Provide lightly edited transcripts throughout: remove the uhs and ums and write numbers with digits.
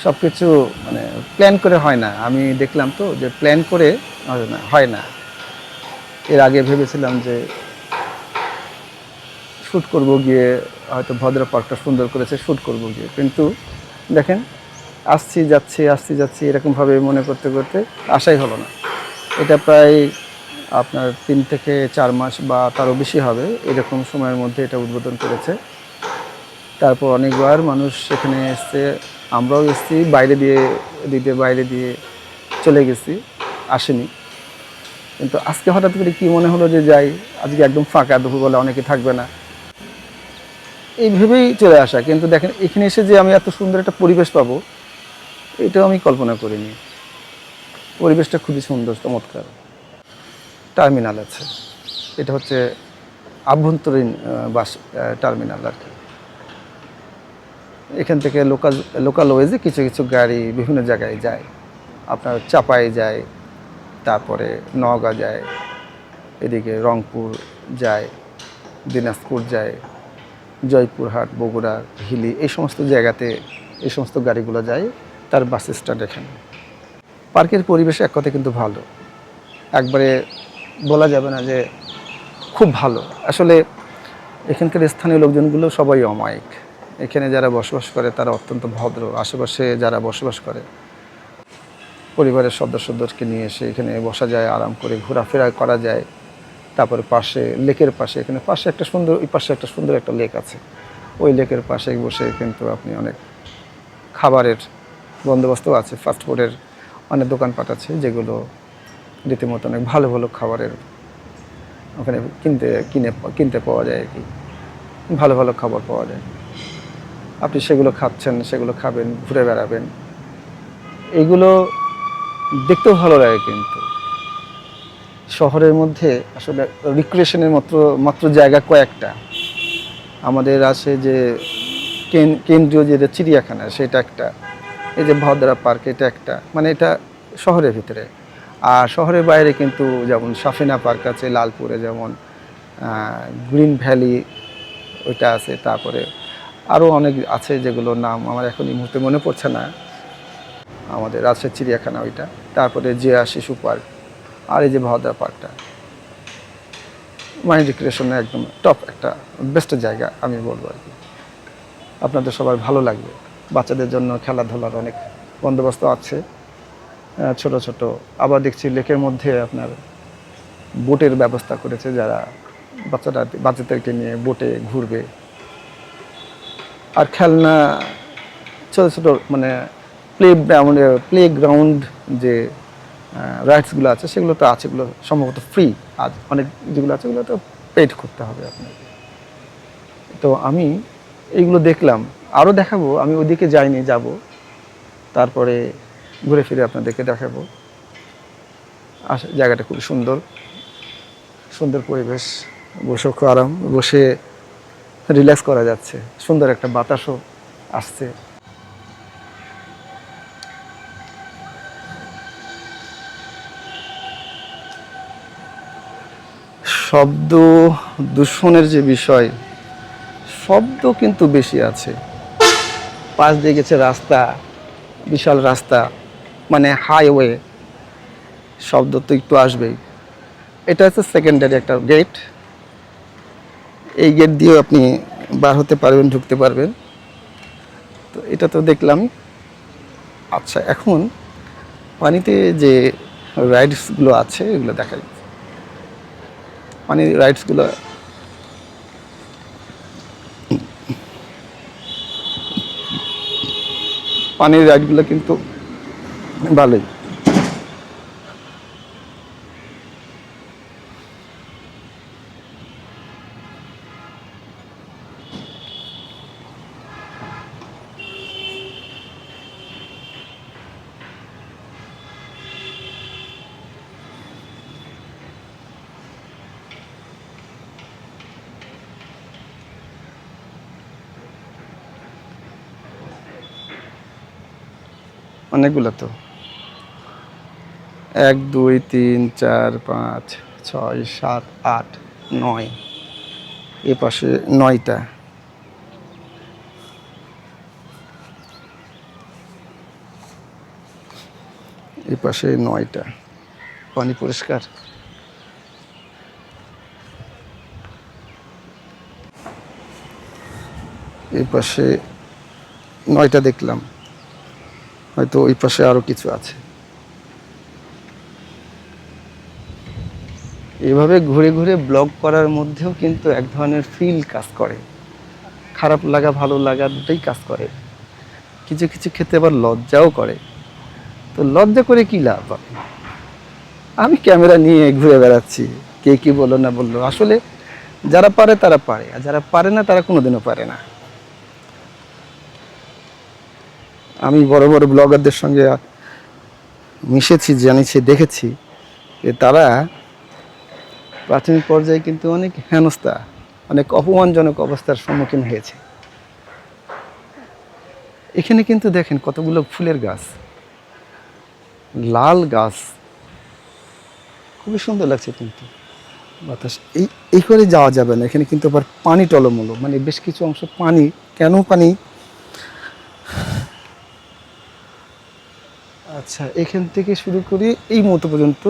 সব কিছু মানে প্ল্যান করে হয় না। আমি দেখলাম তো যে প্ল্যান করে হয় না। এর আগে ভেবেছিলাম যে শ্যুট করব গিয়ে, হয়তো ভদ্র পার্কটা সুন্দর করেছে, শ্যুট করব গিয়ে, কিন্তু দেখেন আসছি যাচ্ছি এরকমভাবে মনে করতে করতে আশাই হলো না। এটা প্রায় আপনার ৩ থেকে ৪ মাস বা তারও বেশি হবে, এরকম সময়ের মধ্যে এটা উদ্বোধন করেছে। তারপর অনেকবার মানুষ সেখানে এসছে, আমরাও এসছি, বাইরে দিয়ে চলে গেছি, আসেনি। কিন্তু আজকে হঠাৎ করে কি মনে হলো যে যাই, আজকে একদম ফাঁকা, দুপুরবেলা অনেকে থাকবে না, এই ভেবেই চলে আসা। কিন্তু দেখেন এখানে এসে যে আমি এত সুন্দর একটা পরিবেশ পাবো, এটাও আমি কল্পনা করিনি। পরিবেশটা খুবই সুন্দর, চমৎকার। টার্মিনাল আছে, এটা হচ্ছে আভ্যন্তরীণ বাস টার্মিনাল আর কি। এখান থেকে লোকাল ওয়েজে কিছু কিছু গাড়ি বিভিন্ন জায়গায় যায়, আপনার চাপাই যায়, তারপরে নওগাঁ যায়, এদিকে রংপুর যায়, দিনাজপুর যায়, জয়পুরহাট, বগুড়া, হিলি, এই সমস্ত জায়গাতে এই সমস্ত গাড়িগুলো যায়। তার বাস স্ট্যান্ড এখানে। পার্কের পরিবেশ এক কথায় কিন্তু ভালো, একবারে বলা যাবে না যে খুব ভালো। আসলে এখানকার স্থানীয় লোকজনগুলো সবাই অমায়িক। এখানে যারা বসবাস করে তারা অত্যন্ত ভদ্র। আশেপাশে যারা বসবাস করে পরিবারের সদস্যদেরকে নিয়ে এসে এখানে বসা যায়, আরাম করে ঘোরাফেরা করা যায়। তারপরে পাশে লেকের পাশে, এখানে পাশে একটা সুন্দর, এই পাশে একটা সুন্দর একটা লেক আছে, ওই লেকের পাশে বসে কিন্তু আপনি অনেক খাবারের বন্দোবস্তও আছে, ফাস্টফুডের অনেক দোকানপাট আছে, যেগুলো রীতিমতো অনেক ভালো ভালো খাবারের ওখানে কিনতে পাওয়া যায় আর কি। ভালো ভালো খাবার পাওয়া যায়, আপনি সেগুলো খাচ্ছেন, সেগুলো খাবেন, ঘুরে বেড়াবেন, এইগুলো দেখতেও ভালো লাগে। কিন্তু শহরের মধ্যে আসলে রিক্রিয়েশনের মাত্র জায়গা কয়েকটা। আমাদের আছে যে কেন্দ্রীয় যেটা চিড়িয়াখানা, সেটা একটা, এই যে ভদ্রা পার্ক, এটা একটা, মানে এটা শহরের ভিতরে। আর শহরের বাইরে কিন্তু যেমন সাফিনা পার্ক আছে লালপুরে, যেমন গ্রিন ভ্যালি ওইটা আছে, তারপরে আরও অনেক আছে যেগুলোর নাম আমার এখন এই মুহূর্তে মনে পড়ছে না। আমাদের রাজশাহী চিড়িয়াখানা ওইটা, তারপরে জিয়া শিশু পার্ক, আর এই যে ভদ্রা পার্কটা, মাইন্ড রিক্রিয়েশনের একদম টপ একটা বেস্ট জায়গা আমি বলবো আর কি। আপনাদের সবার ভালো লাগবে। বাচ্চাদের জন্য খেলাধুলার অনেক বন্দোবস্ত আছে, ছোট ছোট। আবার দেখছি লেকের মধ্যে আপনার বোটের ব্যবস্থা করেছে, যারা বাচ্চাদেরকে নিয়ে বোটে ঘুরবে। আর খেলনা ছোটো ছোটো মানে প্লে গ্রাউন্ড যে রাইডসগুলো আছে, সেগুলো তো আছে, এগুলো সম্ভবত ফ্রি। আর অনেক যেগুলো আছে ওগুলো তো পেড করতে হবে আপনাকে। তো আমি এইগুলো দেখলাম, আরও দেখাবো, আমি ওইদিকে যাইনি, যাব, তারপরে ঘুরে ফিরে আপনাদেরকে দেখাবো। জায়গাটা খুব সুন্দর, সুন্দর পরিবেশ, বসে খুব আরাম, বসে রিল্যাক্স করা যাচ্ছে, সুন্দর একটা বাতাসও আসছে। শব্দ দূষণের যে বিষয়, শব্দ কিন্তু বেশি আছে। পাশ দিয়ে গেছে রাস্তা, বিশাল রাস্তা, মানে হাইওয়ে, শব্দ তো একটু আসবেই। এটা হচ্ছে সেকেন্ডারি একটা গেট, এই গেট দিয়েও আপনি বার হতে পারবেন, ঢুকতে পারবেন। তো এটা তো দেখলাম। আচ্ছা, এখন পানিতে যে রাইডসগুলো আছে এগুলো দেখাই। পানির রাইডসগুলো পানির রাইডগুলো কিন্তু ভালোই। অনেকগুলো তো, 1 2 3 4 5 6 7 8 9, এ পাশে 9টা। এই পাশে 9টা, পানি পরিষ্কার। এই পাশে 9টা দেখলাম, হয়তো ওই পাশে আরো কিছু আছে। এভাবে ঘুরে ঘুরে ব্লগ করার মধ্যেও কিন্তু এক ধরনের ফিল কাজ করে, খারাপ লাগা ভালো লাগা দুটোই কাজ করে। কিছু কিছু ক্ষেত্রে আবার লজ্জাও করে। তো লজ্জা করে কি লাভ? আমি ক্যামেরা নিয়ে ঘুরে বেড়াচ্ছি, কে কি বললো না বললো, আসলে যারা পারে তারা পারে, আর যারা পারে না তারা কোনোদিনও পারে না। আমি বড় বড় ব্লগারদের সঙ্গে মিশেছি, জানিছি, দেখেছি যে তারা প্রাথমিক পর্যায়ে কিন্তু অনেক হেনস্থা, অনেক অপমানজনক অবস্থার সম্মুখীন হয়েছে। এখানে কিন্তু দেখেন কতগুলো ফুলের গাছ, লাল গাছ, খুবই সুন্দর লাগছে। কিন্তু বাতাস এই করে যাওয়া যাবে না, এখানে কিন্তু আবার পানি টলমলো, মানে বেশ কিছু অংশ পানি। কেন পানি? আচ্ছা, এখান থেকে শুরু করে এই মতো পর্যন্ত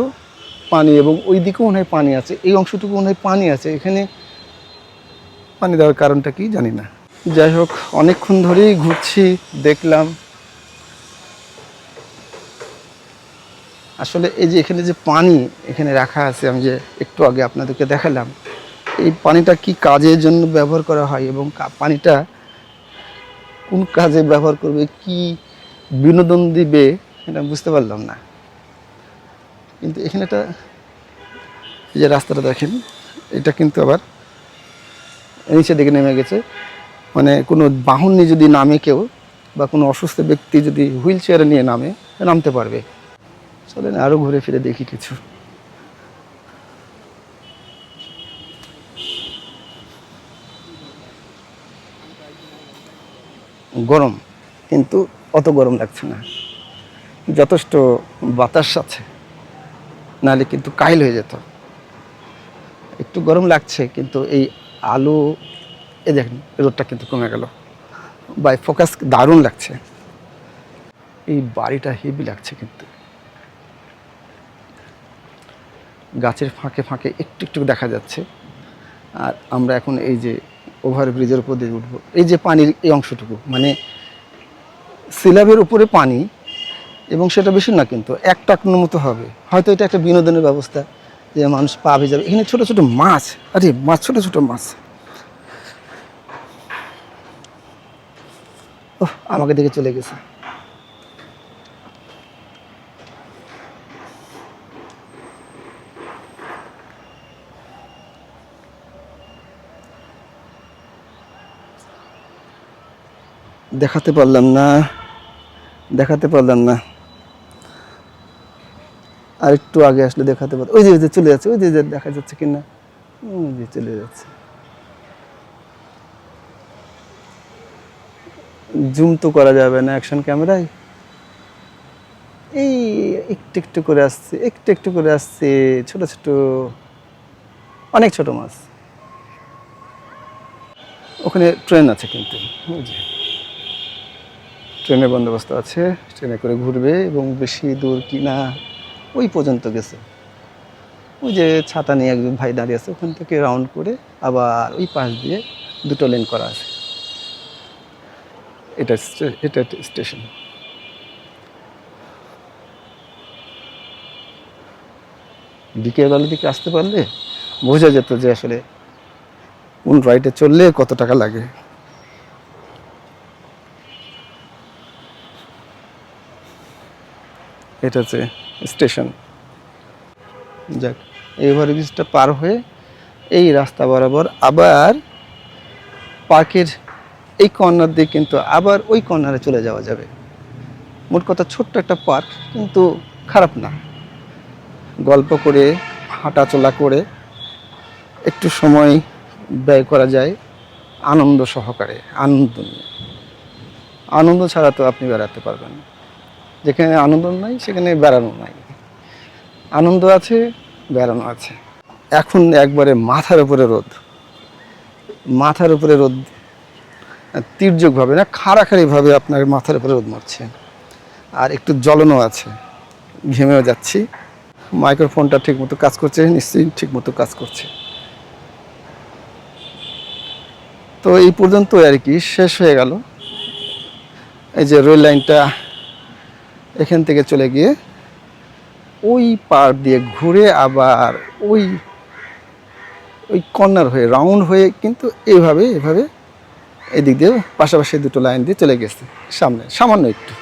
পানি, এবং ওই দিকেও মনে হয় পানি আছে, এই অংশটুকু মনে হয় পানি আছে। এখানে পানি দেওয়ার কারণটা কি জানি না। যাই হোক, অনেকক্ষণ ধরেই ঘুরছি, দেখলাম আসলে এই যে এখানে যে পানি এখানে রাখা আছে, আমি যে একটু আগে আপনাদেরকে দেখালাম, এই পানিটা কি কাজের জন্য ব্যবহার করা হয় এবং পানিটা কোন কাজে ব্যবহার করবে, কি বিনোদন দিবে, এটা বুঝতে পারলাম না। কিন্তু এখানে একটা, এই যে রাস্তাটা দেখেন, এটা কিন্তু আবার নিচের দিকে নেমে গেছে। মানে কোনো বাহন নিয়ে যদি নামে কেউ, বা কোনো অসুস্থ ব্যক্তি যদি হুইল চেয়ারে নিয়ে নামতে পারবে। চলেন আরও ঘুরে ফিরে দেখি কিছু। গরম, কিন্তু অত গরম লাগছে না, যথেষ্ট বাতাস আছে, নাহলে কিন্তু কাহিল হয়ে যেত। একটু গরম লাগছে, কিন্তু এই আলো, এই দেখেন রোদটা কিন্তু কমে গেল, বাই ফোকাস দারুণ লাগছে। এই বাড়িটা হেভি লাগছে, কিন্তু গাছের ফাঁকে ফাঁকে একটু একটু দেখা যাচ্ছে। আর আমরা এখন এই যে ওভারব্রিজের উপর দিয়ে উঠবো, এই যে পানির এই অংশটুকু, মানে সিলাবের উপরে পানি, এবং সেটা বেশি না, কিন্তু এক টাকনোর মতো হবে। হয়তো এটা একটা বিনোদনের ব্যবস্থা, যে মানুষ পা ভেজাবে। এখানে ছোট ছোট মাছ, আরে মাছ, ছোট ছোট মাছ, ও আমাকে দেখে চলে গেছে। দেখাতে পারলাম না, দেখাতে পারলাম না, আর একটু আগে আসলে দেখাতে পারতাম। ওই যে চলে যাচ্ছে, ওই যে দেখা যাচ্ছে কিনা, ওই যে চলে যাচ্ছে। জুম তো করা যাবে না অ্যাকশন ক্যামেরায়। এই একটু একটু করে আসছে, একটু একটু করে আসছে, ছোট ছোট, অনেক ছোট মাছ। ওখানে ট্রেন আছে, কিন্তু ওই যে ট্রেনের বন্দোবস্ত আছে, ট্রেনে করে ঘুরবে, এবং বেশি দূর কি না, ওই পর্যন্ত গেছে। ওই যে ছাতা নিয়ে একজন ভাই দাঁড়িয়ে আছে, ওখান থেকে রাউন্ড করে আবার ওই পাশ দিয়ে দুটো লেন করা আছে। এটা এটা স্টেশন। বিকেলবেলার দিকে আসতে পারলে বোঝা যেত যে আসলে কোন রাইডে চললে কত টাকা লাগে। এটা হচ্ছে স্টেশন। যাক, এই ওভারব্রিজটা পার হয়ে এই রাস্তা বরাবর আবার পার্কের এই কর্নার দিয়ে কিন্তু আবার ওই কর্নারে চলে যাওয়া যাবে। মোট কথা ছোট্ট একটা পার্ক, কিন্তু খারাপ না। গল্প করে, হাঁটাচলা করে একটু সময় ব্যয় করা যায় আনন্দ সহকারে। আনন্দ নিয়ে, আনন্দ ছাড়া তো আপনি বেড়াতে পারবেন না। যেখানে আনন্দ নাই সেখানে বেড়ানো নাই। আনন্দ আছে, বেড়ানো আছে। এখন একবারে মাথার উপরে রোদ, মাথার উপরে রোদ, তির্যকভাবে না, খাড়াখাড়িভাবে আপনার মাথার উপরে রোদ মারছে, আর একটু জ্বলনও আছে। ঘেমেও যাচ্ছি। মাইক্রোফোনটা ঠিকমতো কাজ করছে, নিশ্চয়ই ঠিকমতো কাজ করছে। তো এই পর্যন্ত আর কি, শেষ হয়ে গেল। এই যে রেল লাইনটা এখান থেকে চলে গিয়ে ওই পার দিয়ে ঘুরে আবার ওই ওই কর্নার হয়ে রাউন্ড হয়ে কিন্তু এভাবে এভাবে এদিক দিয়ে পাশাপাশি দুটো লাইন দিয়ে চলে গেছে সামনে, সামান্য একটু,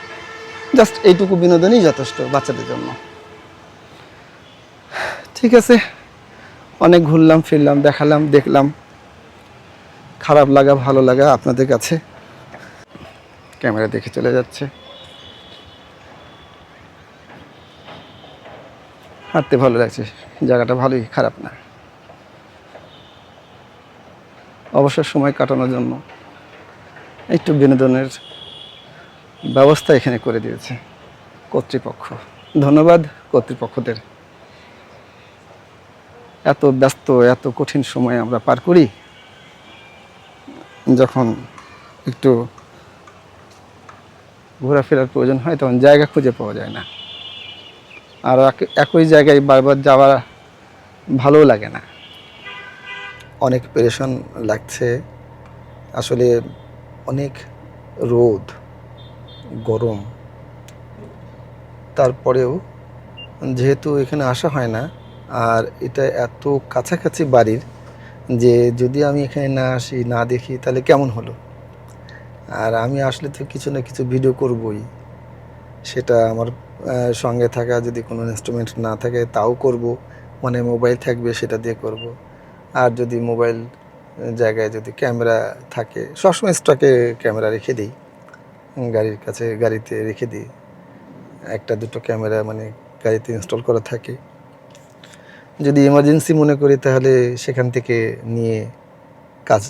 জাস্ট এইটুকু বিনোদনই যথেষ্ট বাচ্চাদের জন্য। ঠিক আছে, অনেক ঘুরলাম ফিরলাম, দেখালাম, দেখলাম। খারাপ লাগা ভালো লাগা আপনাদের কাছে। ক্যামেরা দেখে চলে যাচ্ছে। হাঁটতে ভালো লাগছে, জায়গাটা ভালোই, খারাপ না। অবসর সময় কাটানোর জন্য একটু বিনোদনের ব্যবস্থা এখানে করে দিয়েছে কর্তৃপক্ষ। ধন্যবাদ কর্তৃপক্ষদের। এত ব্যস্ত এত কঠিন সময় আমরা পার করি, যখন একটু ঘোরাফেরার প্রয়োজন হয় তখন জায়গা খুঁজে পাওয়া যায় না। আর একই জায়গায় বারবার যাওয়া ভালোও লাগে না, অনেক পেরেশান লাগছে আসলে। অনেক রোদ গরম, তারপরেও যেহেতু এখানে আসা হয় না, আর এটা এত কাছাকাছি বাড়ির যে যদি আমি এখানে না আসি না দেখি তাহলে কেমন হলো। আর আমি আসলে তো কিছু না কিছু ভিডিও করবই, সেটা আমার সঙ্গে থাকা যদি কোনো ইনস্ট্রুমেন্ট না থাকে তাও করব, মানে মোবাইল থাকবে সেটা দিয়ে করব। আর যদি মোবাইল জায়গায় যদি ক্যামেরা থাকে, সবসময় স্টকে ক্যামেরা রেখে দিই, গাড়ির কাছে গাড়িতে রেখে দিই, একটা দুটো ক্যামেরা মানে গাড়িতে ইনস্টল করা থাকে। যদি এমার্জেন্সি মনে করি তাহলে সেখান থেকে নিয়ে কাজ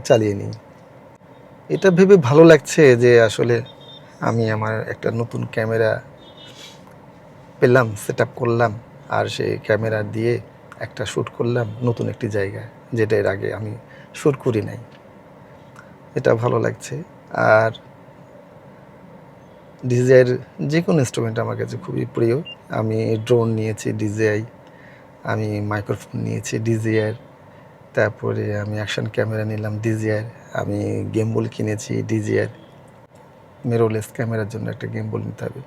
চালিয়ে নিই। এটা ভেবে ভালো লাগছে যে আসলে আমি আমার একটা নতুন ক্যামেরা পেলাম, সেট আপ করলাম, আর সেই ক্যামেরা দিয়ে একটা শ্যুট করলাম নতুন একটি জায়গায়, যেটা এর আগে আমি শ্যুট করি নাই। এটা ভালো লাগছে। আর ডিজিআইয়ের যে কোনো ইনস্ট্রুমেন্ট আমার কাছে খুবই প্রিয়। আমি ড্রোন নিয়েছি ডিজিআই, আমি মাইক্রোফোন নিয়েছি ডিজিআইয়ের, তারপরে আমি অ্যাকশন ক্যামেরা নিলাম ডিজিআইয়ের, আমি গেমবল কিনেছি ডিজিআইয়ের। মিররলেস ক্যামেরার জন্য একটা গেমবল নিতে হবে,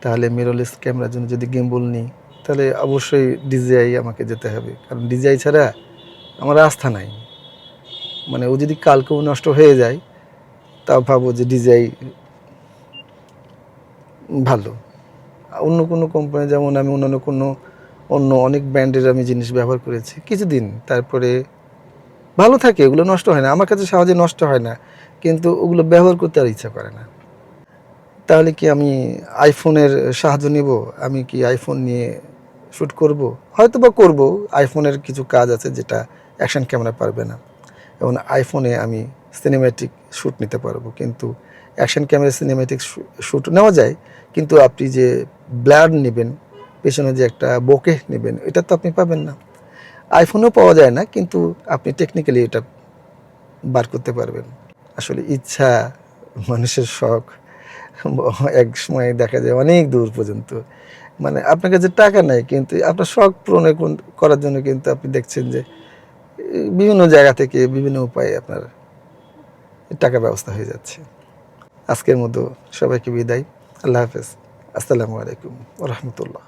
তাহলে মিররলেস ক্যামেরার জন্য যদি গেমবল নিই তাহলে অবশ্যই ডিজিআই আমাকে যেতে হবে, কারণ ডিজিআই ছাড়া আমার আস্থা নাই। মানে ও যদি কালকেও নষ্ট হয়ে যায় তাও ভাবো যে ডিজিআই ভালো। অন্য কোনো কোম্পানি, যেমন আমি অন্য অনেক ব্র্যান্ডের আমি জিনিস ব্যবহার করেছি কিছুদিন, তারপরে ভালো থাকে, ওগুলো নষ্ট হয় না, আমার কাছে সহজে নষ্ট হয় না, কিন্তু ওগুলো ব্যবহার করতে আর ইচ্ছা করে না। তাহলে কি আমি আইফোনের সাহায্য নিব? আমি কি আইফোন নিয়ে শ্যুট করব? হয়তো বা করবো, আইফোনের কিছু কাজ আছে যেটা অ্যাকশন ক্যামেরা পারবে না, এবং আইফোনে আমি সিনেম্যাটিক শ্যুট নিতে পারবো, কিন্তু অ্যাকশন ক্যামেরা সিনেম্যাটিক শ্যুট নেওয়া যায়, কিন্তু আপনি যে ব্লার নেবেন, পেছনে যে একটা বোকে নেবেন, এটা তো আপনি পাবেন না। আইফোনেও পাওয়া যায় না, কিন্তু আপনি টেকনিক্যালি এটা বার করতে পারবেন। আসলে ইচ্ছা, মানুষের শখ এক সময় দেখা যায় অনেক দূর পর্যন্ত। মানে আপনার কাছে টাকা নাই, কিন্তু আপনার শখ পূরণ করার জন্য কিন্তু আপনি দেখছেন যে বিভিন্ন জায়গা থেকে বিভিন্ন উপায়ে আপনার টাকা ব্যবস্থা হয়ে যাচ্ছে। আজকের মতো সবাইকে বিদায়। আল্লাহ হাফেজ। আসসালামু আলাইকুম ওয়া রাহমাতুল্লাহ।